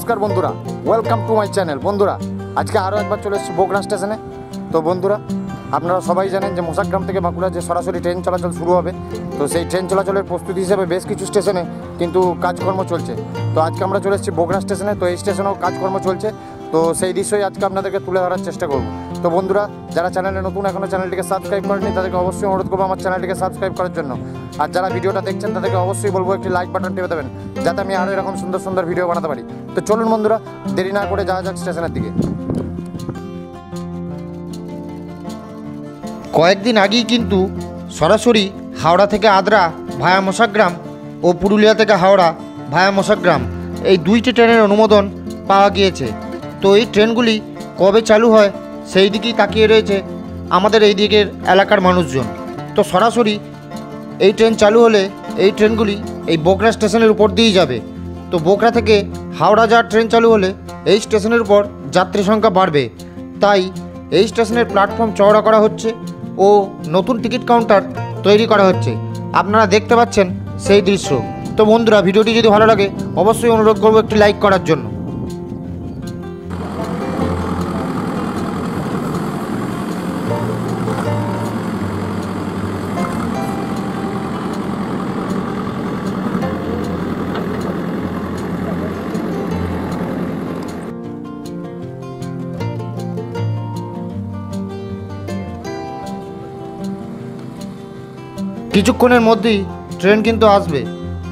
नमस्कार बंधुरा welcome to my channel बंधुरा आज के आरो एक बार चले बगुड़ा स्टेशने। तो बंधुरा আপনারা সবাই জানেন যে মোসাগ্রাম থেকে বাঁকুড়া যে সরাসরি ট্রেন চলাচল শুরু হবে। তো সেই ট্রেন চলাচলের প্রস্তুতি হিসেবে বেশ কিছু স্টেশনে কিন্তু কাজকর্ম চলছে। তো আজকে আমরা চলে এসেছি বগরা স্টেশনে। তো এই স্টেশনেও কাজকর্ম চলছে। তো সেই দৃশ্যই আজকে আপনাদেরকে তুলে ধরার চেষ্টা করব। তো বন্ধুরা যারা চ্যানেলে নতুন এখনও চ্যানেলটিকে সাবস্ক্রাইব করেনি তাদেরকে অবশ্যই অনুরোধ করবো আমার চ্যানেলটিকে সাবস্ক্রাইব করার জন্য। আর যারা ভিডিওটা দেখছেন তাদেরকে অবশ্যই বলবো একটি লাইক বাটন টিপে দেবেন যাতে আমি আরও এরকম সুন্দর সুন্দর ভিডিও বানাতে পারি। তো চলুন বন্ধুরা দেরি না করে যাওয়া যাক স্টেশনের দিকে। কয়েকদিন আগেই কিন্তু সরাসরি হাওড়া থেকে আদ্রা ভায়া মোসাগ্রাম ও পুরুলিয়া থেকে হাওড়া ভায়া মোসাগ্রাম এই দুইটি ট্রেনের অনুমোদন পাওয়া গিয়েছে। তো এই ট্রেনগুলি কবে চালু হয় সেই দিকেই তাকিয়ে রয়েছে আমাদের এই দিকের এলাকার মানুষজন। তো সরাসরি এই ট্রেন চালু হলে এই ট্রেনগুলি এই বগরা স্টেশনের উপর দিয়েই যাবে। তো বগরা থেকে হাওড়া যাওয়ার ট্রেন চালু হলে এই স্টেশনের উপর যাত্রী সংখ্যা বাড়বে, তাই এই স্টেশনের প্ল্যাটফর্ম চওড়া করা হচ্ছে ও নতুন টিকিট কাউন্টার তৈরি করা হচ্ছে। আপনারা দেখতে পাচ্ছেন সেই দৃশ্য। তো বন্ধুরা ভিডিওটি যদি ভালো লাগে অবশ্যই অনুরোধ করব একটি লাইক করার জন্য। কিছুক্ষণের মধ্যেই ট্রেন কিন্তু আসবে।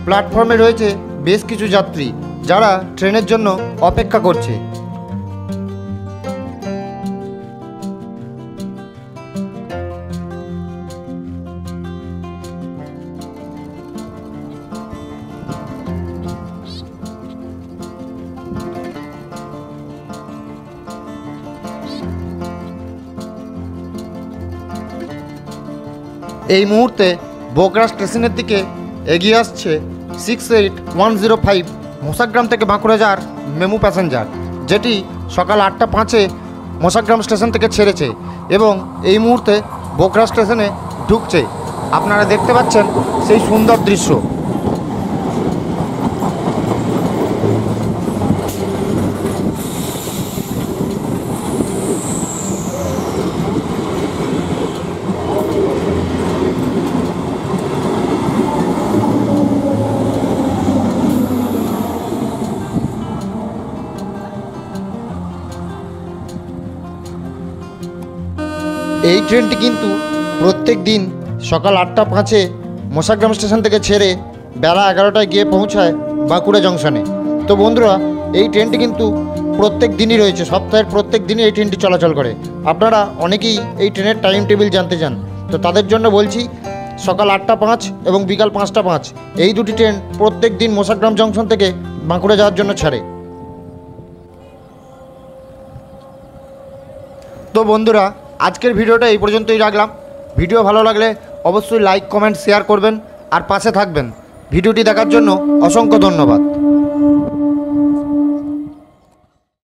প্ল্যাটফর্মে রয়েছে বেশ কিছু যাত্রী যারা ট্রেনের জন্য অপেক্ষা করছে। এই মুহূর্তে বগরা স্টেশনের দিকে এগিয়ে আসছে 68105 মোসাগ্রাম থেকে বাঁকুড়া যাওয়ার মেমু প্যাসেঞ্জার, যেটি সকাল 8:05 মোসাগ্রাম স্টেশন থেকে ছেড়েছে এবং এই মুহূর্তে বগরা স্টেশনে ঢুকছে। আপনারা দেখতে পাচ্ছেন সেই সুন্দর দৃশ্য। এই ট্রেনটি কিন্তু প্রত্যেক দিন সকাল 8:05 মোসাগ্রাম স্টেশন থেকে ছেড়ে বেলা 11টায় গিয়ে পৌঁছায় বাঁকুড়া জংশনে। তো বন্ধুরা এই ট্রেনটি কিন্তু প্রত্যেক দিনই রয়েছে, সপ্তাহের প্রত্যেক দিনই এই ট্রেনটি চলাচল করে। আপনারা অনেকেই এই ট্রেনের টাইম টেবিল জানতে চান, তো তাদের জন্য বলছি সকাল 8:05 এবং বিকাল 5:05 এই দুটি ট্রেন প্রত্যেক দিন মোসাগ্রাম জংশন থেকে বাঁকুড়া যাওয়ার জন্য ছাড়ে। তো বন্ধুরা আজকের ভিডিওটা এই পর্যন্তই রাখলাম। ভিডিও ভালো লাগলে অবশ্যই লাইক কমেন্ট শেয়ার করবেন আর পাশে থাকবেন। ভিডিওটি দেখার জন্য অসংখ্য ধন্যবাদ।